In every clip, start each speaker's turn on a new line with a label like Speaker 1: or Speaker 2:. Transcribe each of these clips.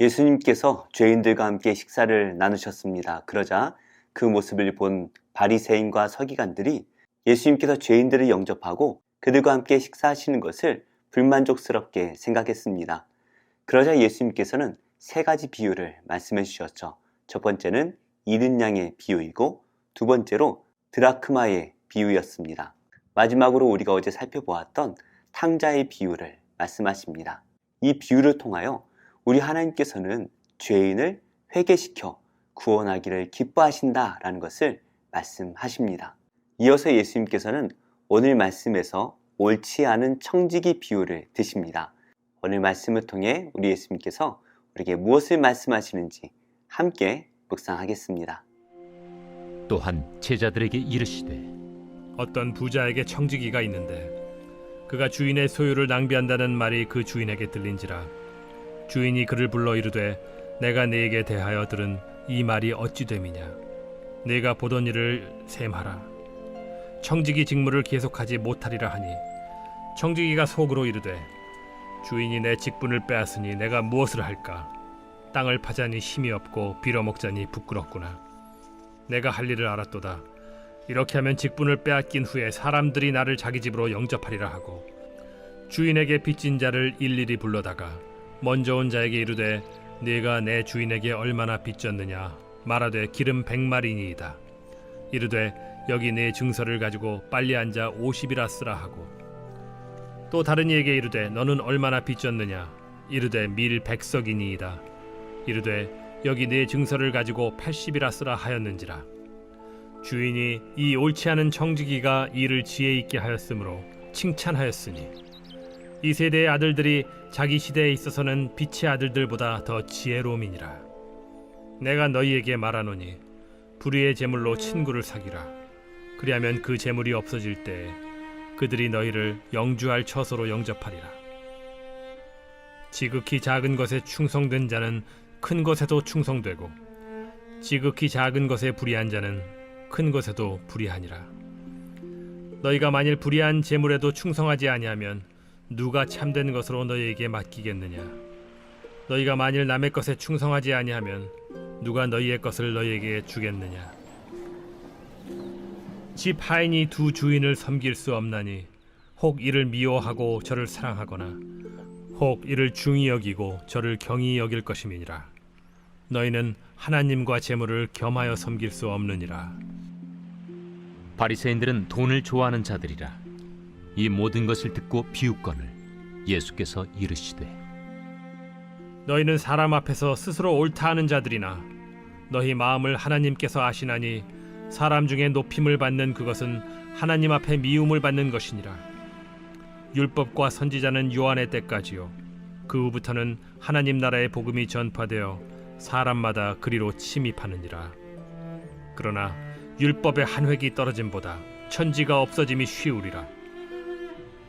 Speaker 1: 예수님께서 죄인들과 함께 식사를 나누셨습니다. 그러자 그 모습을 본 바리새인과 서기관들이 예수님께서 죄인들을 영접하고 그들과 함께 식사하시는 것을 불만족스럽게 생각했습니다. 그러자 예수님께서는 세 가지 비유를 말씀해 주셨죠. 첫 번째는 잃은 양의 비유이고 두 번째로 드라크마의 비유였습니다. 마지막으로 우리가 어제 살펴보았던 탕자의 비유를 말씀하십니다. 이 비유를 통하여 우리 하나님께서는 죄인을 회개시켜 구원하기를 기뻐하신다라는 것을 말씀하십니다. 이어서 예수님께서는 오늘 말씀에서 옳지 않은 청지기 비유를 드십니다. 오늘 말씀을 통해 우리 예수님께서 우리에게 무엇을 말씀하시는지 함께 묵상하겠습니다.
Speaker 2: 또한 제자들에게 이르시되
Speaker 3: 어떤 부자에게 청지기가 있는데 그가 주인의 소유를 낭비한다는 말이 그 주인에게 들린지라. 주인이 그를 불러 이르되 내가 네게 대하여 들은 이 말이 어찌 됨이냐. 네가 보던 일을 셈하라. 청지기 직무를 계속하지 못하리라 하니 청지기가 속으로 이르되 주인이 내 직분을 빼앗으니 내가 무엇을 할까. 땅을 파자니 힘이 없고 빌어먹자니 부끄럽구나. 내가 할 일을 알았도다. 이렇게 하면 직분을 빼앗긴 후에 사람들이 나를 자기 집으로 영접하리라 하고 주인에게 빚진 자를 일일이 불러다가 먼저 온 자에게 이르되 네가 내 주인에게 얼마나 빚졌느냐 말하되 기름 100마리니이다. 이르되 여기 네 증서를 가지고 빨리 앉아 50이라 쓰라 하고 또 다른 이에게 이르되 너는 얼마나 빚졌느냐 이르되 밀 100석이니이다. 이르되 여기 네 증서를 가지고 80이라 쓰라 하였는지라. 주인이 이 옳지 않은 청지기가 일을 지혜 있게 하였으므로 칭찬하였으니 이 세대의 아들들이 자기 시대에 있어서는 빛의 아들들보다 더 지혜로움이니라. 내가 너희에게 말하노니 불의의 제물로 친구를 사귀라. 그리하면 그 제물이 없어질 때에 그들이 너희를 영주할 처소로 영접하리라. 지극히 작은 것에 충성된 자는 큰 것에도 충성되고 지극히 작은 것에 불의한 자는 큰 것에도 불의하니라. 너희가 만일 불의한 제물에도 충성하지 아니하면 누가 참된 것으로 너희에게 맡기겠느냐. 너희가 만일 남의 것에 충성하지 아니하면 누가 너희의 것을 너희에게 주겠느냐. 집 하인이 두 주인을 섬길 수 없나니 혹 이를 미워하고 저를 사랑하거나 혹 이를 중히 여기고 저를 경히 여길 것임이니라. 너희는 하나님과 재물을 겸하여 섬길 수 없느니라.
Speaker 2: 바리새인들은 돈을 좋아하는 자들이라. 이 모든 것을 듣고 비웃거늘 예수께서 이르시되
Speaker 3: 너희는 사람 앞에서 스스로 옳다 하는 자들이나 너희 마음을 하나님께서 아시나니 사람 중에 높임을 받는 그것은 하나님 앞에 미움을 받는 것이니라. 율법과 선지자는 요한의 때까지요 그 후부터는 하나님 나라의 복음이 전파되어 사람마다 그리로 침입하느니라. 그러나 율법의 한 획이 떨어짐보다 천지가 없어짐이 쉬우리라.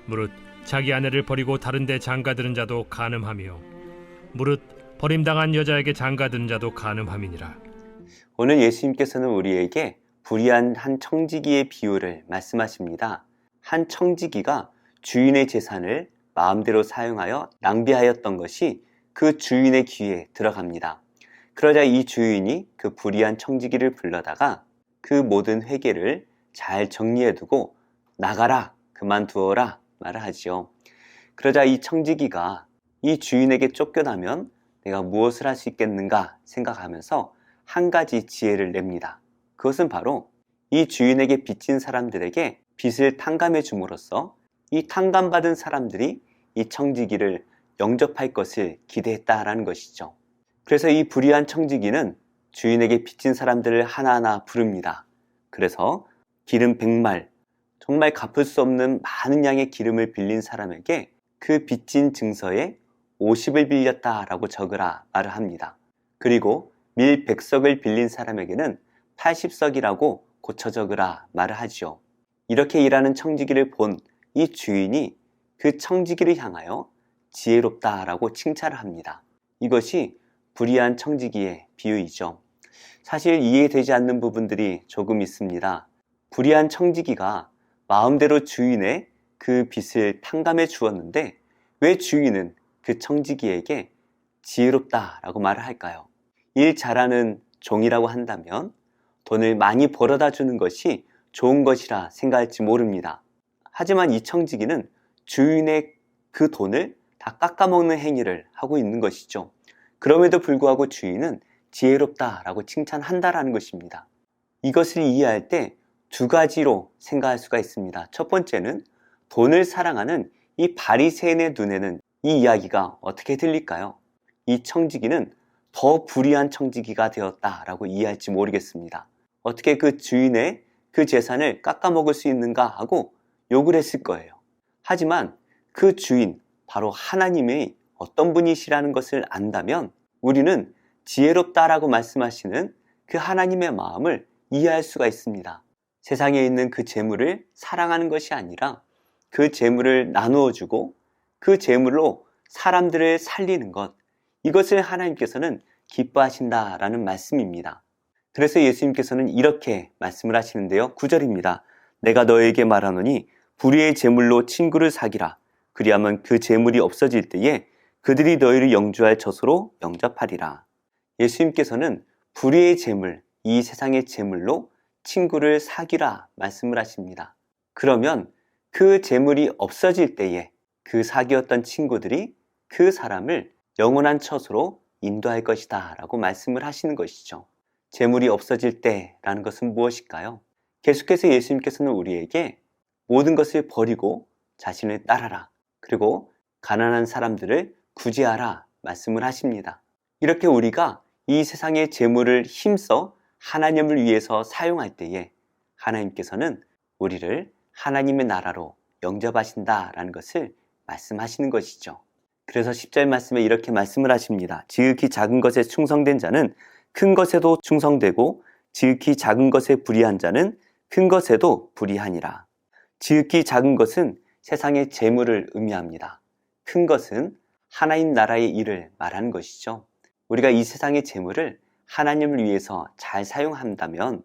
Speaker 3: 무릇 자기 아내를 버리고 다른 데 장가드는 자도 간음하며 무릇 버림당한 여자에게 장가드는 자도 간음함이니라.
Speaker 1: 오늘 예수님께서는 우리에게 불의한 한 청지기의 비유를 말씀하십니다. 한 청지기가 주인의 재산을 마음대로 사용하여 낭비하였던 것이 그 주인의 귀에 들어갑니다. 그러자 이 주인이 그 불의한 청지기를 불러다가 그 모든 회계를 잘 정리해두고 나가라, 그만두어라 말을 하지요. 그러자 이 청지기가 이 주인에게 쫓겨나면 내가 무엇을 할 수 있겠는가 생각하면서 한 가지 지혜를 냅니다. 그것은 바로 이 주인에게 빚진 사람들에게 빚을 탕감해 줌으로써 이 탕감받은 사람들이 이 청지기를 영접할 것을 기대했다라는 것이죠. 그래서 이 불의한 청지기는 주인에게 빚진 사람들을 하나하나 부릅니다. 그래서 기름 100말, 정말 갚을 수 없는 많은 양의 기름을 빌린 사람에게 그 빚진 증서에 50을 빌렸다라고 적으라 말을 합니다. 그리고 밀 100석을 빌린 사람에게는 80석이라고 고쳐 적으라 말을 하지요. 이렇게 일하는 청지기를 본 이 주인이 그 청지기를 향하여 지혜롭다라고 칭찬을 합니다. 이것이 불의한 청지기의 비유이죠. 사실 이해되지 않는 부분들이 조금 있습니다. 불의한 청지기가 마음대로 주인의 그 빚을 탕감해 주었는데 왜 주인은 그 청지기에게 지혜롭다라고 말을 할까요? 일 잘하는 종이라고 한다면 돈을 많이 벌어다 주는 것이 좋은 것이라 생각할지 모릅니다. 하지만 이 청지기는 주인의 그 돈을 다 깎아먹는 행위를 하고 있는 것이죠. 그럼에도 불구하고 주인은 지혜롭다라고 칭찬한다라는 것입니다. 이것을 이해할 때 두 가지로 생각할 수가 있습니다. 첫 번째는 돈을 사랑하는 이 바리새인의 눈에는 이 이야기가 어떻게 들릴까요? 이 청지기는 더 불의한 청지기가 되었다라고 이해할지 모르겠습니다. 어떻게 그 주인의 그 재산을 깎아먹을 수 있는가 하고 욕을 했을 거예요. 하지만 그 주인, 바로 하나님의 어떤 분이시라는 것을 안다면 우리는 지혜롭다라고 말씀하시는 그 하나님의 마음을 이해할 수가 있습니다. 세상에 있는 그 재물을 사랑하는 것이 아니라 그 재물을 나누어 주고 그 재물로 사람들을 살리는 것, 이것을 하나님께서는 기뻐하신다라는 말씀입니다. 그래서 예수님께서는 이렇게 말씀을 하시는데요. 9절입니다. 내가 너에게 말하노니 불의의 재물로 친구를 사귀라. 그리하면 그 재물이 없어질 때에 그들이 너희를 영주할 젖으로 영접하리라. 예수님께서는 불의의 재물, 이 세상의 재물로 친구를 사귀라 말씀을 하십니다. 그러면 그 재물이 없어질 때에 그 사귀었던 친구들이 그 사람을 영원한 처소로 인도할 것이다 라고 말씀을 하시는 것이죠. 재물이 없어질 때라는 것은 무엇일까요? 계속해서 예수님께서는 우리에게 모든 것을 버리고 자신을 따라라. 그리고 가난한 사람들을 구제하라 말씀을 하십니다. 이렇게 우리가 이 세상의 재물을 힘써 하나님을 위해서 사용할 때에 하나님께서는 우리를 하나님의 나라로 영접하신다라는 것을 말씀하시는 것이죠. 그래서 10절 말씀에 이렇게 말씀을 하십니다. 지극히 작은 것에 충성된 자는 큰 것에도 충성되고 지극히 작은 것에 불의한 자는 큰 것에도 불의하니라. 지극히 작은 것은 세상의 재물을 의미합니다. 큰 것은 하나님 나라의 일을 말하는 것이죠. 우리가 이 세상의 재물을 하나님을 위해서 잘 사용한다면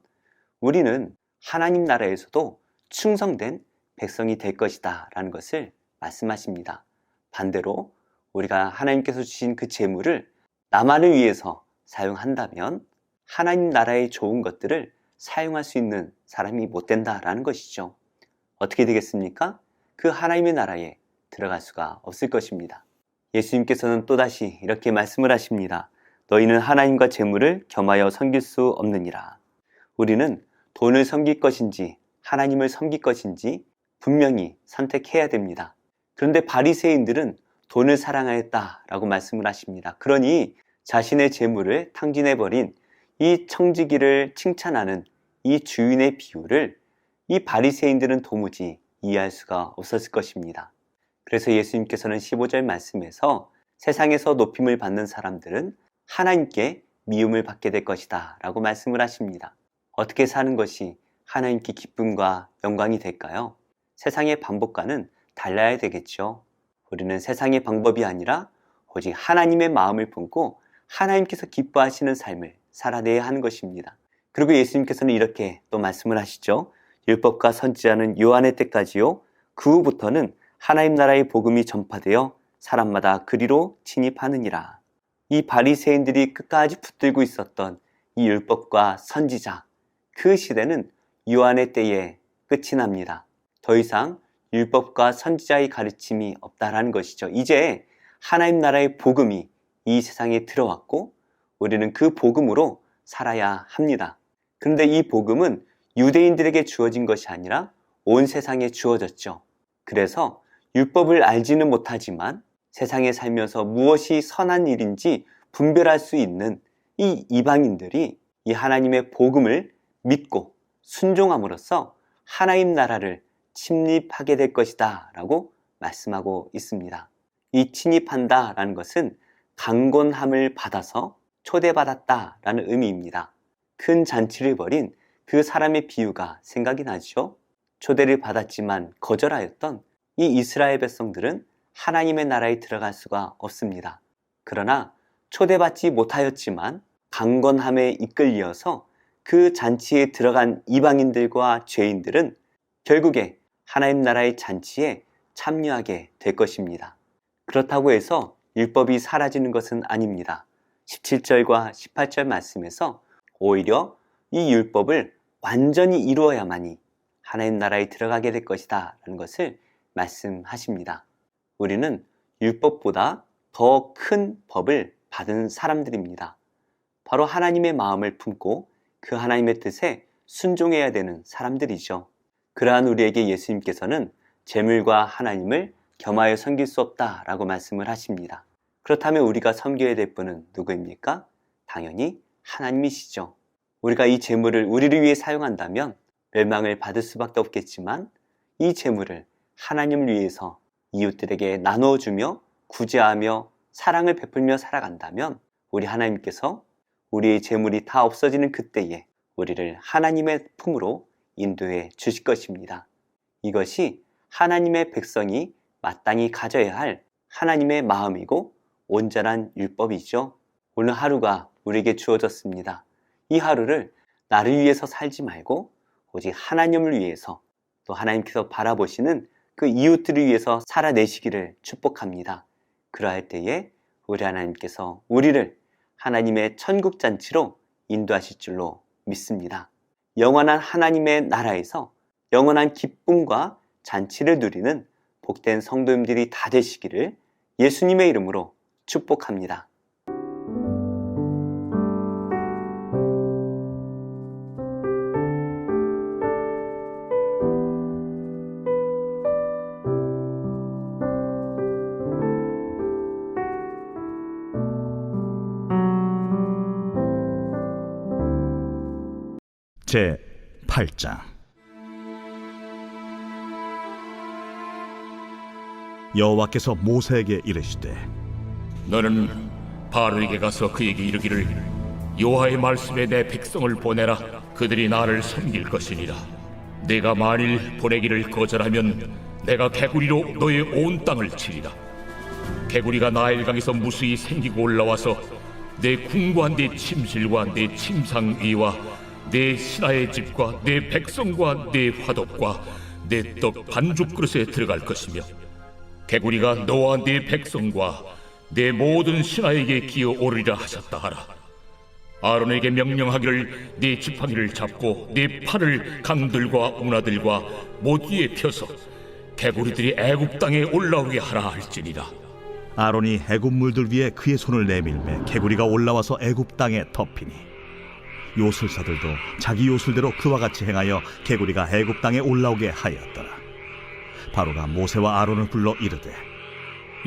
Speaker 1: 우리는 하나님 나라에서도 충성된 백성이 될 것이다 라는 것을 말씀하십니다. 반대로 우리가 하나님께서 주신 그 재물을 나만을 위해서 사용한다면 하나님 나라의 좋은 것들을 사용할 수 있는 사람이 못 된다라는 것이죠. 어떻게 되겠습니까? 그 하나님의 나라에 들어갈 수가 없을 것입니다. 예수님께서는 또다시 이렇게 말씀을 하십니다. 너희는 하나님과 재물을 겸하여 섬길 수 없느니라. 우리는 돈을 섬길 것인지 하나님을 섬길 것인지 분명히 선택해야 됩니다. 그런데 바리새인들은 돈을 사랑하였다라고 말씀을 하십니다. 그러니 자신의 재물을 탕진해버린 이 청지기를 칭찬하는 이 주인의 비유를 이 바리새인들은 도무지 이해할 수가 없었을 것입니다. 그래서 예수님께서는 15절 말씀에서 세상에서 높임을 받는 사람들은 하나님께 미움을 받게 될 것이다 라고 말씀을 하십니다. 어떻게 사는 것이 하나님께 기쁨과 영광이 될까요? 세상의 방법과는 달라야 되겠죠. 우리는 세상의 방법이 아니라 오직 하나님의 마음을 품고 하나님께서 기뻐하시는 삶을 살아내야 하는 것입니다. 그리고 예수님께서는 이렇게 또 말씀을 하시죠. 율법과 선지자는 요한의 때까지요. 그 후부터는 하나님 나라의 복음이 전파되어 사람마다 그리로 진입하느니라. 이 바리새인들이 끝까지 붙들고 있었던 이 율법과 선지자, 그 시대는 요한의 때에 끝이 납니다. 더 이상 율법과 선지자의 가르침이 없다라는 것이죠. 이제 하나님 나라의 복음이 이 세상에 들어왔고 우리는 그 복음으로 살아야 합니다. 그런데 이 복음은 유대인들에게 주어진 것이 아니라 온 세상에 주어졌죠. 그래서 율법을 알지는 못하지만 세상에 살면서 무엇이 선한 일인지 분별할 수 있는 이 이방인들이 이 하나님의 복음을 믿고 순종함으로써 하나님 나라를 침입하게 될 것이다 라고 말씀하고 있습니다. 이 침입한다 라는 것은 강권함을 받아서 초대받았다 라는 의미입니다. 큰 잔치를 벌인 그 사람의 비유가 생각이 나죠. 초대를 받았지만 거절하였던 이 이스라엘 백성들은 하나님의 나라에 들어갈 수가 없습니다. 그러나 초대받지 못하였지만 강권함에 이끌려서 그 잔치에 들어간 이방인들과 죄인들은 결국에 하나님 나라의 잔치에 참여하게 될 것입니다. 그렇다고 해서 율법이 사라지는 것은 아닙니다. 17절과 18절 말씀에서 오히려 이 율법을 완전히 이루어야만이 하나님 나라에 들어가게 될 것이다 라는 것을 말씀하십니다. 우리는 율법보다 더 큰 법을 받은 사람들입니다. 바로 하나님의 마음을 품고 그 하나님의 뜻에 순종해야 되는 사람들이죠. 그러한 우리에게 예수님께서는 재물과 하나님을 겸하여 섬길 수 없다라고 말씀을 하십니다. 그렇다면 우리가 섬겨야 될 분은 누구입니까? 당연히 하나님이시죠. 우리가 이 재물을 우리를 위해 사용한다면 멸망을 받을 수밖에 없겠지만 이 재물을 하나님을 위해서 이웃들에게 나눠주며 구제하며 사랑을 베풀며 살아간다면 우리 하나님께서 우리의 재물이 다 없어지는 그때에 우리를 하나님의 품으로 인도해 주실 것입니다. 이것이 하나님의 백성이 마땅히 가져야 할 하나님의 마음이고 온전한 율법이죠. 오늘 하루가 우리에게 주어졌습니다. 이 하루를 나를 위해서 살지 말고 오직 하나님을 위해서 또 하나님께서 바라보시는 그 이웃들을 위해서 살아내시기를 축복합니다. 그러할 때에 우리 하나님께서 우리를 하나님의 천국잔치로 인도하실 줄로 믿습니다. 영원한 하나님의 나라에서 영원한 기쁨과 잔치를 누리는 복된 성도님들이 다 되시기를 예수님의 이름으로 축복합니다.
Speaker 4: 제 8장. 여호와께서 모세에게 이르시되
Speaker 5: 너는 바로에게 가서 그에게 이르기를 여호와의 말씀에 내 백성을 보내라. 그들이 나를 섬길 것이니라. 내가 만일 보내기를 거절하면 내가 개구리로 너의 온 땅을 치리라. 개구리가 나일강에서 무수히 생기고 올라와서 내 궁과 내 침실과 내 침상위와 내 신하의 집과 내 백성과 내 화덕과 내 떡 반죽 그릇에 들어갈 것이며 개구리가 너와 네 백성과 내 모든 신하에게 기어오르리라 하셨다 하라. 아론에게 명령하기를 네 지팡이를 잡고 네 팔을 강들과 운하들과 못 위에 펴서 개구리들이 애굽 땅에 올라오게 하라 할지니라.
Speaker 4: 아론이 애굽 물들 위에 그의 손을 내밀매 개구리가 올라와서 애굽 땅에 덮이니 요술사들도 자기 요술대로 그와 같이 행하여 개구리가 애굽 땅에 올라오게 하였더라. 바로가 모세와 아론을 불러 이르되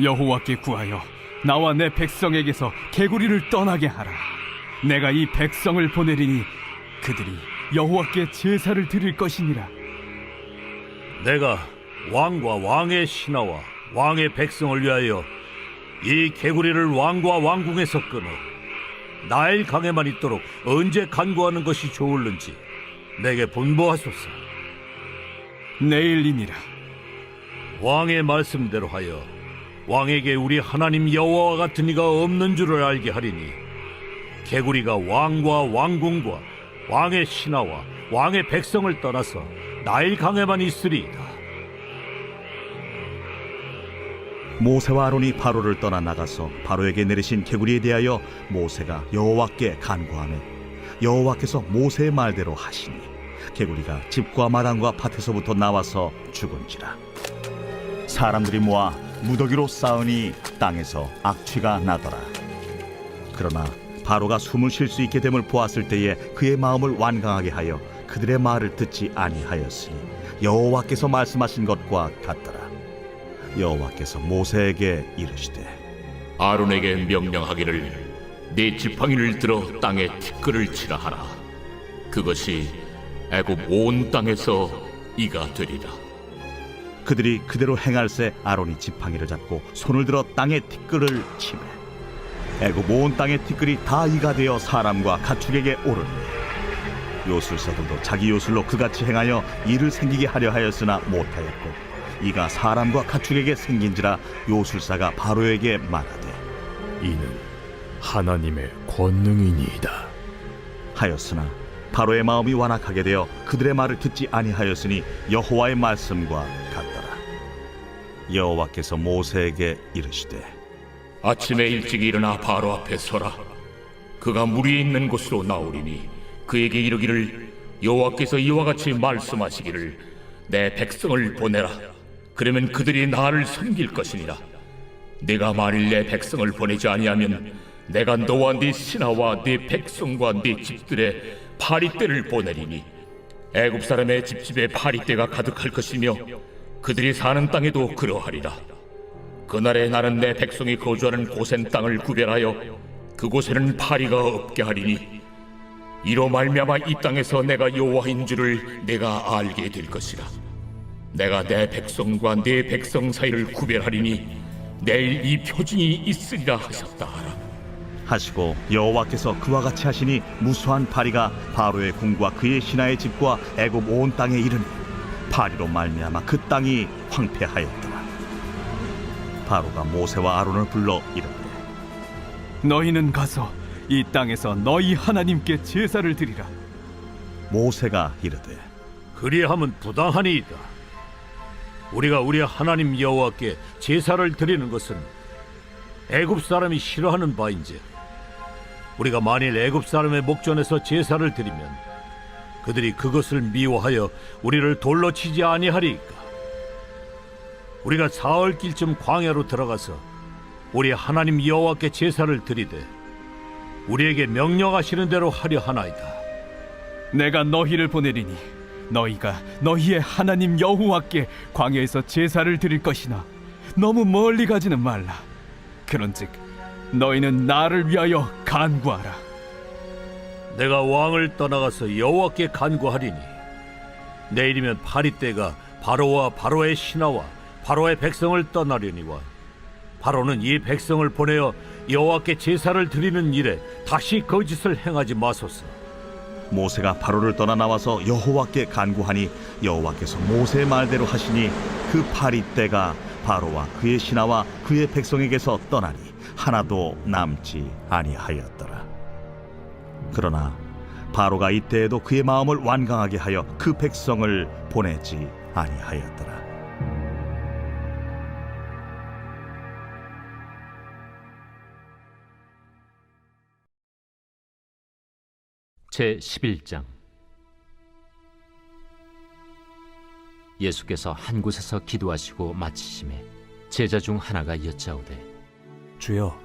Speaker 6: 여호와께 구하여 나와 내 백성에게서 개구리를 떠나게 하라. 내가 이 백성을 보내리니 그들이 여호와께 제사를 드릴 것이니라.
Speaker 7: 내가 왕과 왕의 신하와 왕의 백성을 위하여 이 개구리를 왕과 왕궁에서 끊어 나일 강에만 있도록 언제 간구하는 것이 좋을는지 내게 분부하소서.
Speaker 6: 내일이니라.
Speaker 7: 왕의 말씀대로 하여 왕에게 우리 하나님 여호와와 같은 이가 없는 줄을 알게 하리니 개구리가 왕과 왕궁과 왕의 신하와 왕의 백성을 떠나서 나일 강에만 있으리이다.
Speaker 4: 모세와 아론이 바로를 떠나 나가서 바로에게 내리신 개구리에 대하여 모세가 여호와께 간구하매 여호와께서 모세의 말대로 하시니 개구리가 집과 마당과 밭에서부터 나와서 죽은지라. 사람들이 모아 무더기로 쌓으니 땅에서 악취가 나더라. 그러나 바로가 숨을 쉴 수 있게 됨을 보았을 때에 그의 마음을 완강하게 하여 그들의 말을 듣지 아니하였으니 여호와께서 말씀하신 것과 같더라. 여호와께서 모세에게 이르시되
Speaker 5: 아론에게 명령하기를 네 지팡이를 들어 땅에 티끌을 치라 하라. 그것이 애굽 온 땅에서 이가 되리라.
Speaker 4: 그들이 그대로 행할새 아론이 지팡이를 잡고 손을 들어 땅에 티끌을 치매 애굽 온 땅의 티끌이 다 이가 되어 사람과 가축에게 오르니 요술사들도 자기 요술로 그같이 행하여 이를 생기게 하려 하였으나 못하였고 이가 사람과 가축에게 생긴지라 요술사가 바로에게 말하되
Speaker 8: 이는 하나님의 권능이니이다
Speaker 4: 하였으나 바로의 마음이 완악하게 되어 그들의 말을 듣지 아니하였으니 여호와의 말씀과 같더라. 여호와께서 모세에게 이르시되
Speaker 5: 아침에 일찍 일어나 바로 앞에 서라. 그가 무리에 있는 곳으로 나오리니 그에게 이르기를 여호와께서 이와 같이 말씀하시기를 내 백성을 보내라. 그러면 그들이 나를 섬길 것이니라. 네가 만일 내 백성을 보내지 아니하면 내가 너와 네 신하와 네 백성과 네 집들의 파리떼를 보내리니 애굽 사람의 집집에 파리떼가 가득할 것이며 그들이 사는 땅에도 그러하리라. 그날에 나는 내 백성이 거주하는 고센 땅을 구별하여 그곳에는 파리가 없게 하리니 이로 말미암아 이 땅에서 내가 여호와인 줄을 내가 알게 될 것이라. 내가 내 백성과 네 백성 사이를 구별하리니 내일 이 표징이 있으리라 하셨다 하라.
Speaker 4: 하시고 여호와께서 그와 같이 하시니 무수한 파리가 바로의 궁과 그의 신하의 집과 애굽 온 땅에 이르니 파리로 말미암아 그 땅이 황폐하였더라. 바로가 모세와 아론을 불러 이르되
Speaker 6: 너희는 가서 이 땅에서 너희 하나님께 제사를 드리라.
Speaker 4: 모세가 이르되
Speaker 7: 그리하면 부당하니이다. 우리가 우리 하나님 여호와께 제사를 드리는 것은 애굽 사람이 싫어하는 바인지 우리가 만일 애굽 사람의 목전에서 제사를 드리면 그들이 그것을 미워하여 우리를 돌로 치지 아니하리이까. 우리가 사흘길쯤 광야로 들어가서 우리 하나님 여호와께 제사를 드리되 우리에게 명령하시는 대로 하려 하나이다.
Speaker 6: 내가 너희를 보내리니 너희가 너희의 하나님 여호와께 광야에서 제사를 드릴 것이나 너무 멀리 가지는 말라. 그런즉 너희는 나를 위하여 간구하라.
Speaker 7: 내가 왕을 떠나가서 여호와께 간구하리니 내일이면 파리떼가 바로와 바로의 신하와 바로의 백성을 떠나려니와 바로는 이 백성을 보내어 여호와께 제사를 드리는 일에 다시 거짓을 행하지 마소서.
Speaker 4: 모세가 바로를 떠나 나와서 여호와께 간구하니 여호와께서 모세의 말대로 하시니 그 파리떼가 바로와 그의 신하와 그의 백성에게서 떠나니 하나도 남지 아니하였더라. 그러나 바로가 이때에도 그의 마음을 완강하게 하여 그 백성을 보내지 아니하였더라.
Speaker 2: 제 11장. 예수께서 한 곳에서 기도하시고 마치심에 제자 중 하나가 여짜오되
Speaker 9: 주여,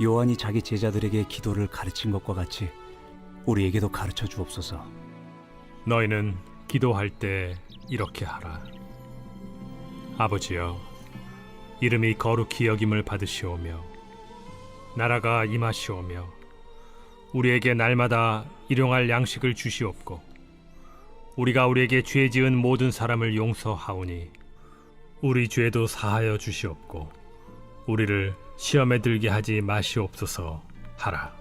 Speaker 9: 요한이 자기 제자들에게 기도를 가르친 것과 같이 우리에게도 가르쳐 주옵소서.
Speaker 3: 너희는 기도할 때 이렇게 하라. 아버지여, 이름이 거룩히 여김을 받으시오며 나라가 임하시오며 우리에게 날마다 일용할 양식을 주시옵고 우리가 우리에게 죄 지은 모든 사람을 용서하오니 우리 죄도 사하여 주시옵고 우리를 시험에 들게 하지 마시옵소서 하라.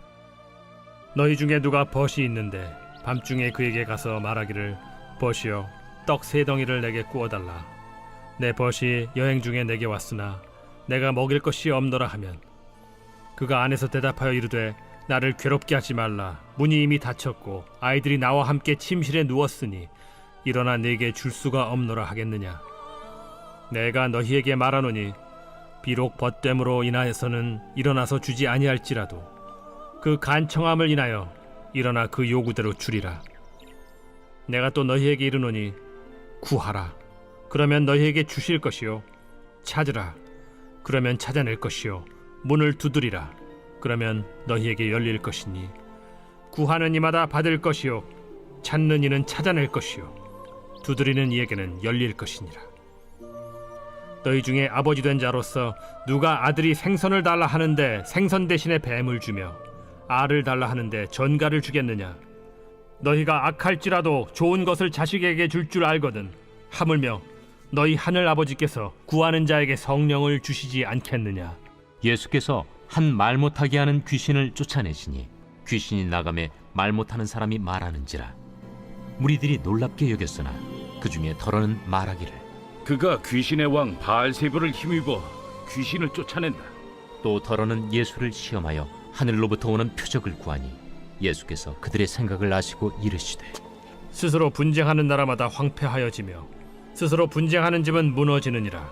Speaker 3: 너희 중에 누가 벗이 있는데 밤중에 그에게 가서 말하기를 벗이여 떡 3덩이를 내게 구워달라. 내 벗이 여행 중에 내게 왔으나 내가 먹일 것이 없노라 하면 그가 안에서 대답하여 이르되 나를 괴롭게 하지 말라. 문이 이미 닫혔고 아이들이 나와 함께 침실에 누웠으니 일어나 네게 줄 수가 없노라 하겠느냐. 내가 너희에게 말하노니 비록 벗됨으로 인하여서는 일어나서 주지 아니할지라도 그 간청함을 인하여 일어나 그 요구대로 주리라. 내가 또 너희에게 이르노니 구하라. 그러면 너희에게 주실 것이요. 찾으라. 그러면 찾아낼 것이요. 문을 두드리라. 그러면 너희에게 열릴 것이니 구하는 이마다 받을 것이요 찾는 이는 찾아낼 것이요 두드리는 이에게는 열릴 것이니라. 너희 중에 아버지 된 자로서 누가 아들이 생선을 달라 하는데 생선 대신에 뱀을 주며 알을 달라 하는데 전갈을 주겠느냐. 너희가 악할지라도 좋은 것을 자식에게 줄 줄 알거든 하물며 너희 하늘 아버지께서 구하는 자에게 성령을 주시지 않겠느냐.
Speaker 2: 예수께서 한 말 못하게 하는 귀신을 쫓아내시니 귀신이 나가매 말 못하는 사람이 말하는지라. 무리들이 놀랍게 여겼으나 그 중에 더러는 말하기를
Speaker 10: 그가 귀신의 왕 바알세불을 힘입어 귀신을 쫓아낸다.
Speaker 2: 또 더러는 예수를 시험하여 하늘로부터 오는 표적을 구하니 예수께서 그들의 생각을 아시고 이르시되
Speaker 3: 스스로 분쟁하는 나라마다 황폐하여지며 스스로 분쟁하는 집은 무너지느니라.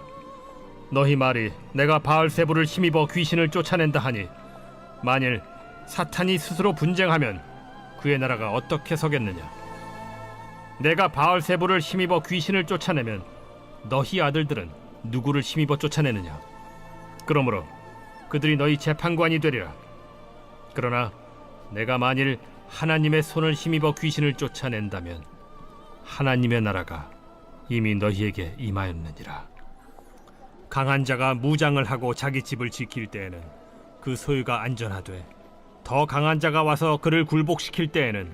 Speaker 3: 너희 말이 내가 바알세불을 힘입어 귀신을 쫓아낸다 하니 만일 사탄이 스스로 분쟁하면 그의 나라가 어떻게 서겠느냐? 내가 바알세불을 힘입어 귀신을 쫓아내면 너희 아들들은 누구를 힘입어 쫓아내느냐? 그러므로 그들이 너희 재판관이 되리라. 그러나 내가 만일 하나님의 손을 힘입어 귀신을 쫓아낸다면 하나님의 나라가 이미 너희에게 임하였느니라. 강한 자가 무장을 하고 자기 집을 지킬 때에는 그 소유가 안전하되 더 강한 자가 와서 그를 굴복시킬 때에는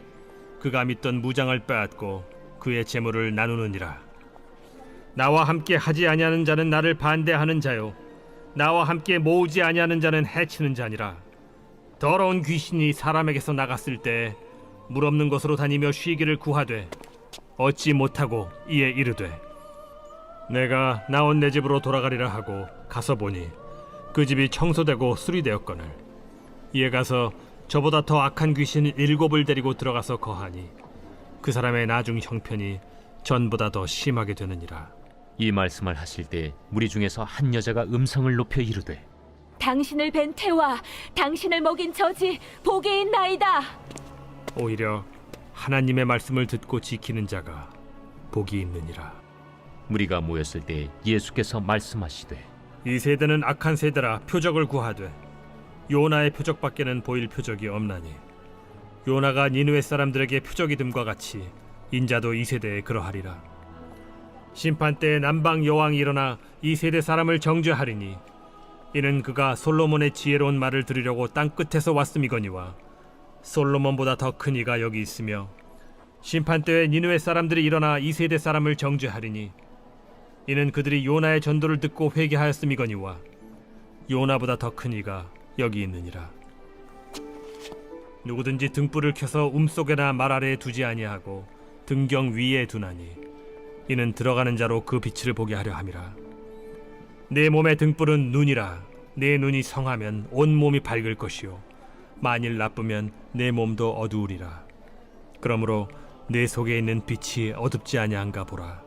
Speaker 3: 그가 믿던 무장을 빼앗고 그의 재물을 나누느니라. 나와 함께 하지 아니하는 자는 나를 반대하는 자요 나와 함께 모으지 아니하는 자는 해치는 자니라. 더러운 귀신이 사람에게서 나갔을 때 물 없는 곳으로 다니며 쉬기를 구하되 얻지 못하고 이에 이르되 내가 나온 내 집으로 돌아가리라 하고 가서 보니 그 집이 청소되고 수리되었거늘 이에 가서 저보다 더 악한 귀신 7을 데리고 들어가서 거하니 그 사람의 나중 형편이 전보다 더 심하게 되느니라.
Speaker 2: 이 말씀을 하실 때 무리 중에서 한 여자가 음성을 높여 이르되
Speaker 11: 당신을 뵌 태와 당신을 먹인 저지 복이 있나이다.
Speaker 3: 오히려 하나님의 말씀을 듣고 지키는 자가 복이 있느니라.
Speaker 2: 무리가 모였을 때 예수께서 말씀하시되
Speaker 3: 이 세대는 악한 세대라 표적을 구하되 요나의 표적밖에는 보일 표적이 없나니 요나가 니느웨 사람들에게 표적이 됨과 같이 인자도 이 세대에 그러하리라. 심판 때에 남방 여왕이 일어나 이 세대 사람을 정죄하리니 이는 그가 솔로몬의 지혜로운 말을 들으려고 땅 끝에서 왔음이거니와 솔로몬보다 더 큰 이가 여기 있으며 심판 때에 니느웨 사람들이 일어나 이 세대 사람을 정죄하리니 이는 그들이 요나의 전도를 듣고 회개하였음이거니와 요나보다 더 큰 이가 여기 있느니라. 누구든지 등불을 켜서 움속에나 말 아래에 두지 아니하고 등경 위에 두나니 이는 들어가는 자로 그 빛을 보게 하려 함이라. 내 몸의 등불은 눈이라. 내 눈이 성하면 온 몸이 밝을 것이요 만일 나쁘면 내 몸도 어두우리라. 그러므로 내 속에 있는 빛이 어둡지 아니한가 보라.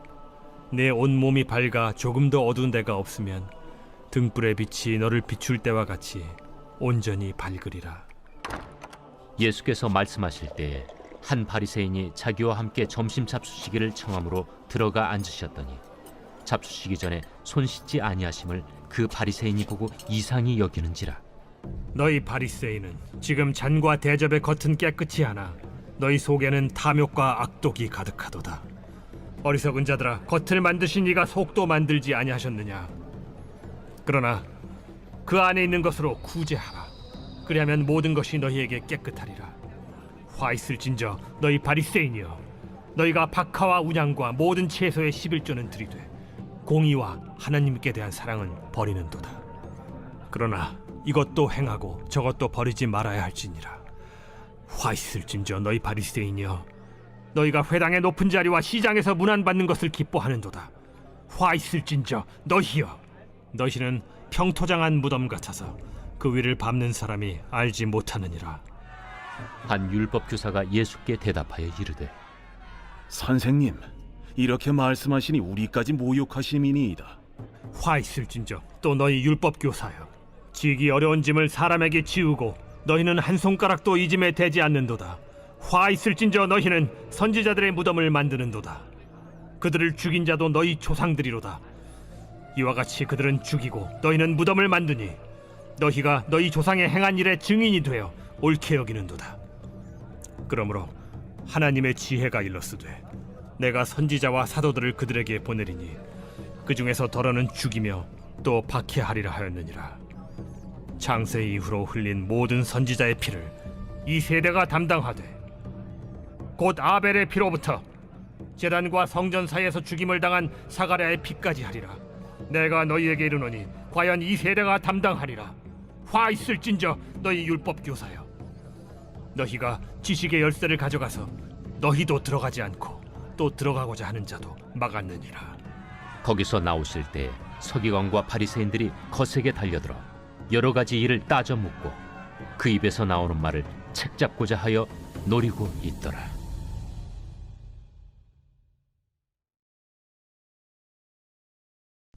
Speaker 3: 내 온 몸이 밝아 조금도 어두운 데가 없으면 등불의 빛이 너를 비출 때와 같이 온전히 밝으리라.
Speaker 2: 예수께서 말씀하실 때에 한 바리새인이 자기와 함께 점심 잡수시기를 청함으로 들어가 앉으셨더니 잡수시기 전에 손 씻지 아니하심을 그 바리새인이 보고 이상히 여기는지라.
Speaker 3: 너희 바리새인은 지금 잔과 대접의 겉은 깨끗이 하나 너희 속에는 탐욕과 악독이 가득하도다. 어리석은 자들아, 겉을 만드신 이가 속도 만들지 아니하셨느냐? 그러나 그 안에 있는 것으로 구제하라. 그리하면 모든 것이 너희에게 깨끗하리라. 화 있을진저 너희 바리새인이여, 너희가 박하와 운양과 모든 채소의 11조는 들이되 공의와 하나님께 대한 사랑은 버리는도다. 그러나 이것도 행하고 저것도 버리지 말아야 할지니라. 화 있을진저 너희 바리새인이여, 너희가 회당의 높은 자리와 시장에서 문안받는 것을 기뻐하는도다. 화 있을진저 너희여, 너희는 평토장한 무덤 같아서 그 위를 밟는 사람이 알지 못하느니라.
Speaker 2: 한 율법 교사가 예수께 대답하여 이르되
Speaker 8: 선생님, 이렇게 말씀하시니 우리까지 모욕하심이니이다.
Speaker 3: 화 있을진저 또 너희 율법 교사여, 지기 어려운 짐을 사람에게 지우고 너희는 한 손가락도 이 짐에 대지 않는도다. 화 있을진저 너희는 선지자들의 무덤을 만드는도다. 그들을 죽인 자도 너희 조상들이로다. 이와 같이 그들은 죽이고 너희는 무덤을 만드니 너희가 너희 조상의 행한 일의 증인이 되어 옳게 여기는도다. 그러므로 하나님의 지혜가 일렀으되 내가 선지자와 사도들을 그들에게 보내리니 그 중에서 더러는 죽이며 또 박해하리라 하였느니라. 창세 이후로 흘린 모든 선지자의 피를 이 세대가 담당하되 곧 아벨의 피로부터 제단과 성전 사이에서 죽임을 당한 사가랴의 피까지 하리라. 내가 너희에게 이르노니 과연 이 세대가 담당하리라. 화 있을진저 너희 율법 교사여, 너희가 지식의 열쇠를 가져가서 너희도 들어가지 않고 또 들어가고자 하는 자도 막았느니라.
Speaker 2: 거기서 나오실 때 서기관과 바리새인들이 거세게 달려들어 여러 가지 일을 따져 묻고 그 입에서 나오는 말을 책잡고자 하여 노리고 있더라.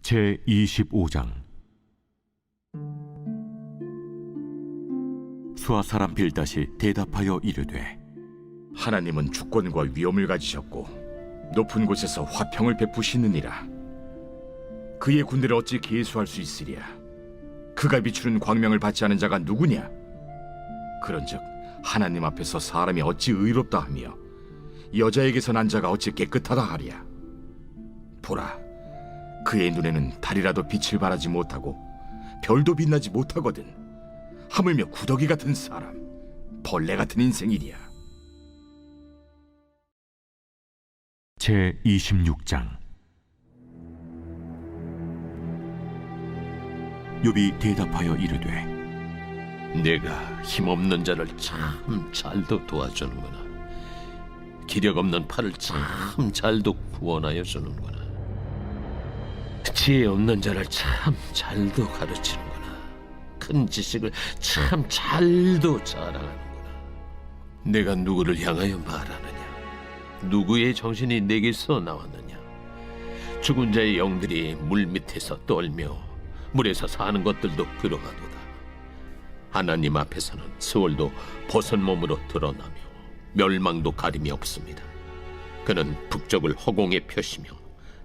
Speaker 12: 제25장 수아 사람 빌닷이 대답하여 이르되
Speaker 5: 하나님은 주권과 위엄을 가지셨고 높은 곳에서 화평을 베푸시느니라. 그의 군대를 어찌 계수할 수 있으랴? 그가 비추는 광명을 받지 않은 자가 누구냐? 그런즉 하나님 앞에서 사람이 어찌 의롭다 하며 여자에게서 난 자가 어찌 깨끗하다 하랴? 보라, 그의 눈에는 달이라도 빛을 발하지 못하고 별도 빛나지 못하거든. 하물며 구더기 같은 사람, 벌레 같은 인생이랴.
Speaker 12: 제26장 욥이 대답하여 이르되
Speaker 13: 내가 힘없는 자를 참 잘도 도와주는구나. 기력 없는 팔을 참 잘도 구원하여 주는구나. 지혜 없는 자를 참 잘도 가르치는구나. 큰 지식을 참 잘도 자랑하는구나. 내가 누구를 향하여 말하느냐? 누구의 정신이 내게서 나왔느냐? 죽은 자의 영들이 물 밑에서 떨며 물에서 사는 것들도 그러하도다. 하나님 앞에서는 수월도 벗은 몸으로 드러나며 멸망도 가림이 없습니다. 그는 북쪽을 허공에 펴시며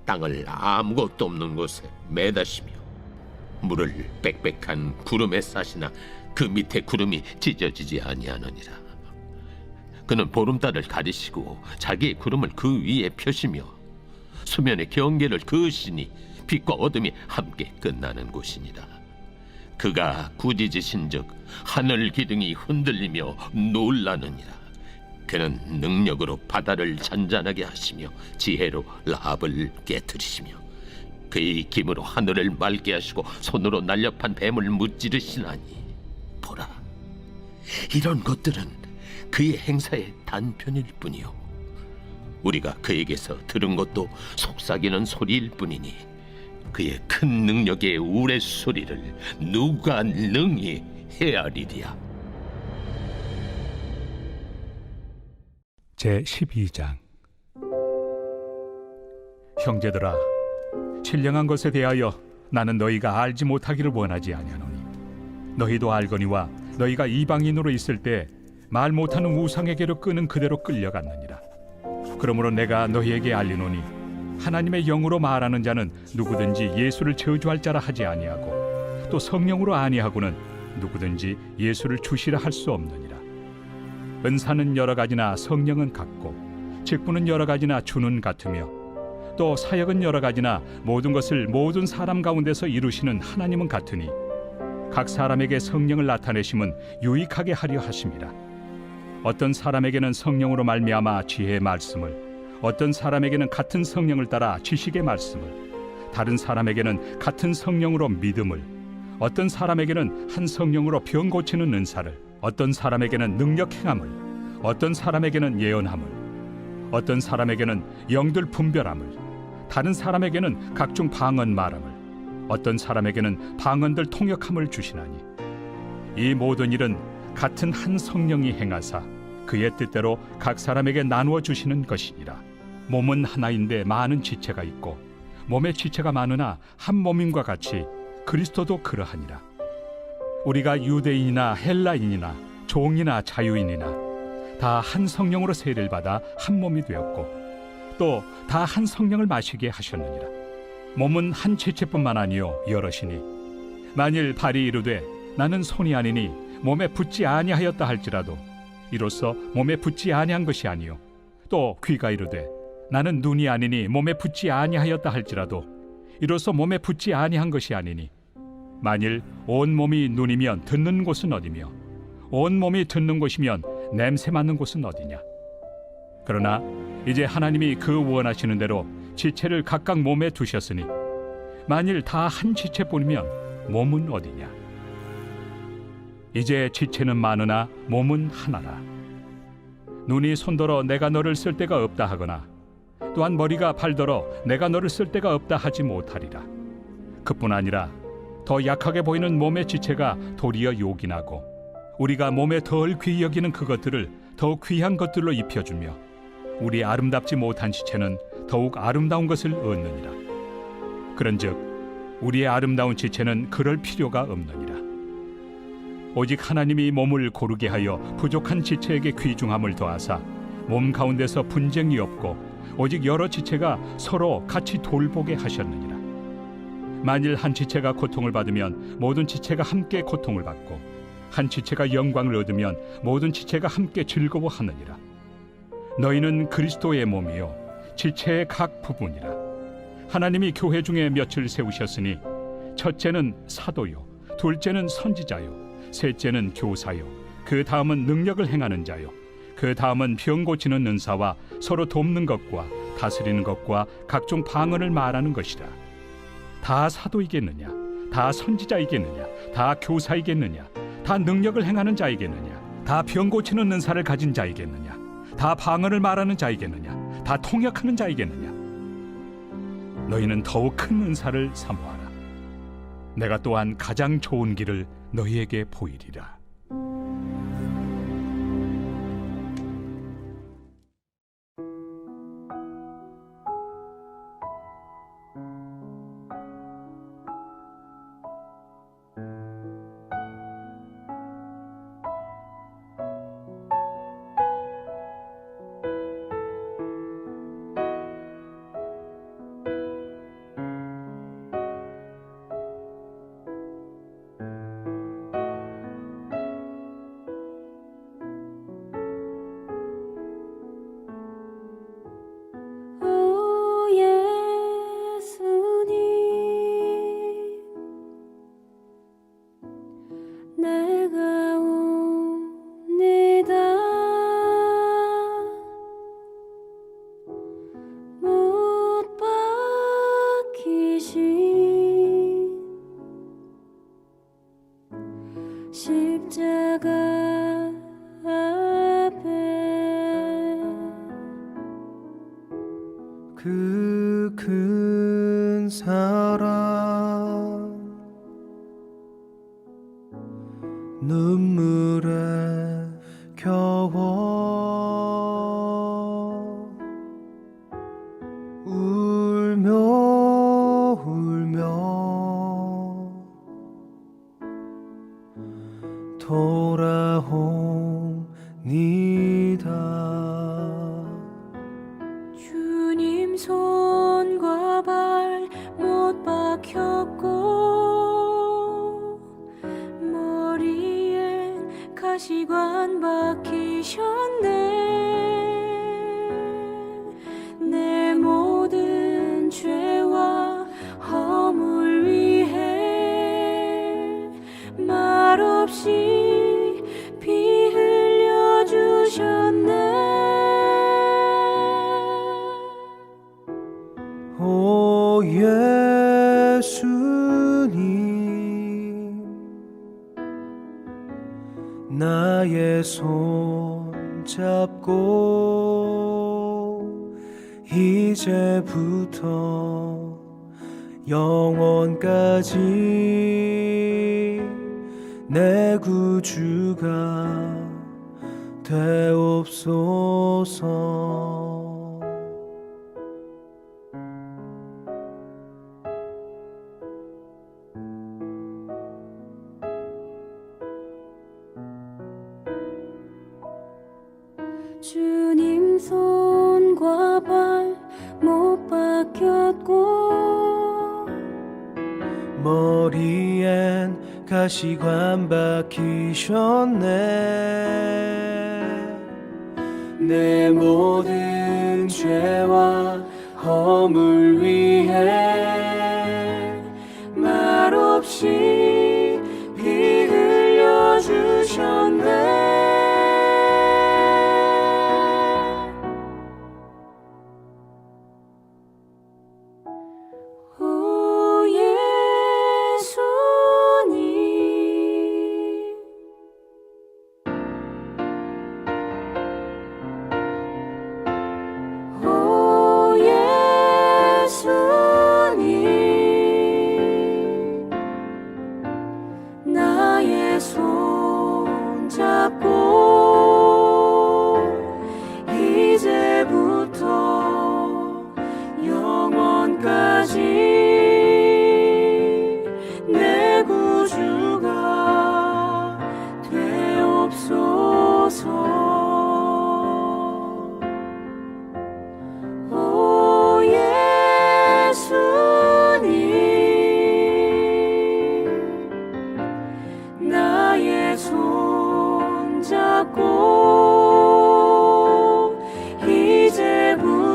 Speaker 13: 땅을 아무것도 없는 곳에 매다시며 물을 빽빽한 구름에 싸시나 그 밑에 구름이 찢어지지 아니하느니라. 그는 보름달을 가리시고 자기의 구름을 그 위에 펴시며 수면의 경계를 그으시니 빛과 어둠이 함께 끝나는 곳이니라. 그가 꾸짖으신즉 하늘 기둥이 흔들리며 놀라느니라. 그는 능력으로 바다를 잔잔하게 하시며 지혜로 라합을 깨트리시며 그의 힘으로 하늘을 맑게 하시고 손으로 날렵한 뱀을 무찌르시나니 보라, 이런 것들은 그의 행사의 단편일 뿐이요 우리가 그에게서 들은 것도 속삭이는 소리일 뿐이니 그의 큰 능력의 우레소리를 누가 능히 헤아리랴.
Speaker 14: 제12장 형제들아, 신령한 것에 대하여 나는 너희가 알지 못하기를 원하지 아니하노니 너희도 알거니와 너희가 이방인으로 있을 때 말 못하는 우상에게로 끄는 그대로 끌려갔느니라. 그러므로 내가 너희에게 알리노니 하나님의 영으로 말하는 자는 누구든지 예수를 저주할 자라 하지 아니하고 또 성령으로 아니하고는 누구든지 예수를 주시라 할 수 없느니라. 은사는 여러 가지나 성령은 같고 직분은 여러 가지나 주는 같으며 또 사역은 여러 가지나 모든 것을 모든 사람 가운데서 이루시는 하나님은 같으니 각 사람에게 성령을 나타내심은 유익하게 하려 하심이라. 어떤 사람에게는 성령으로 말미암아 지혜의 말씀을, 어떤 사람에게는 같은 성령을 따라 지식의 말씀을, 다른 사람에게는 같은 성령으로 믿음을, 어떤 사람에게는 한 성령으로 병 고치는 은사를, 어떤 사람에게는 능력 행함을, 어떤 사람에게는 예언함을, 어떤 사람에게는 영들 분별함을, 다른 사람에게는 각종 방언 말함을, 어떤 사람에게는 방언들 통역함을 주시나니 이 모든 일은 같은 한 성령이 행하사 그의 뜻대로 각 사람에게 나누어 주시는 것이니라. 몸은 하나인데 많은 지체가 있고 몸의 지체가 많으나 한 몸임과 같이 그리스도도 그러하니라. 우리가 유대인이나 헬라인이나 종이나 자유인이나 다 한 성령으로 세례를 받아 한 몸이 되었고 또 다 한 성령을 마시게 하셨느니라. 몸은 한 지체뿐만 아니요 여럿이니 만일 발이 이르되 나는 손이 아니니 몸에 붙지 아니하였다 할지라도 이로써 몸에 붙지 아니한 것이 아니요 또 귀가 이르되 나는 눈이 아니니 몸에 붙지 아니하였다 할지라도 이로써 몸에 붙지 아니한 것이 아니니 만일 온 몸이 눈이면 듣는 곳은 어디며 온 몸이 듣는 곳이면 냄새 맡는 곳은 어디냐. 그러나 이제 하나님이 그 원하시는 대로 지체를 각각 몸에 두셨으니 만일 다 한 지체뿐이면 몸은 어디냐. 이제 지체는 많으나 몸은 하나라. 눈이 손더러 내가 너를 쓸 데가 없다 하거나 또한 머리가 발더러 내가 너를 쓸 데가 없다 하지 못하리라. 그뿐 아니라 더 약하게 보이는 몸의 지체가 도리어 요긴하고 우리가 몸에 덜 귀히 여기는 그것들을 더욱 귀한 것들로 입혀주며 우리 아름답지 못한 지체는 더욱 아름다운 것을 얻느니라. 그런즉 우리의 아름다운 지체는 그럴 필요가 없느니라. 오직 하나님이 몸을 고르게 하여 부족한 지체에게 귀중함을 더하사 몸 가운데서 분쟁이 없고 오직 여러 지체가 서로 같이 돌보게 하셨느니라. 만일 한 지체가 고통을 받으면 모든 지체가 함께 고통을 받고 한 지체가 영광을 얻으면 모든 지체가 함께 즐거워하느니라. 너희는 그리스도의 몸이요 지체의 각 부분이라. 하나님이 교회 중에 몇을 세우셨으니 첫째는 사도요, 둘째는 선지자요, 셋째는 교사요, 그 다음은 능력을 행하는 자요, 그 다음은 병 고치는 은사와 서로 돕는 것과 다스리는 것과 각종 방언을 말하는 것이라. 다 사도이겠느냐? 다 선지자이겠느냐? 다 교사이겠느냐? 다 능력을 행하는 자이겠느냐? 다 병 고치는 은사를 가진 자이겠느냐? 다 방언을 말하는 자이겠느냐? 다 통역하는 자이겠느냐? 너희는 더욱 큰 은사를 사모하라. 내가 또한 가장 좋은 길을 너희에게 보이리라.
Speaker 15: 십자가 앞에 그 큰 사랑 눈물에 겨워 울며 돌아옵니다.
Speaker 11: 주님 손과 발 못 박혔고 머리엔 가시관 박히셨네. 내 모든 죄와 허물 위해 말없이 피 흘려주셨네.
Speaker 15: 오 예수님 나의 손 잡고 이제부터 영원까지 내 구주가 되옵소서.
Speaker 11: 주님 손과 발 못 박혔고
Speaker 15: 머리엔 가시관 박히셨네. 내 모든 죄와 허물 위해 말없이 피 흘려주셨네.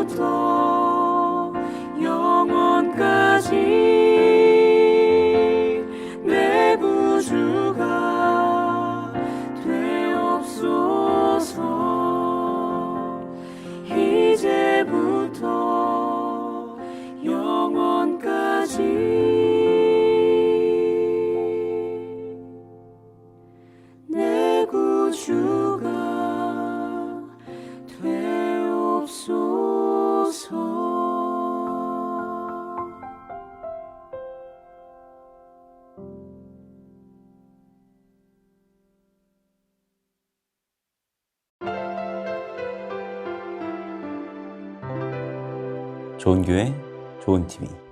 Speaker 15: 이제부터 영원까지 내 구주가 되옵소서. 이제부터 영원까지 내 구주가 되옵소서.
Speaker 1: 좋은 교회, 좋은 TV.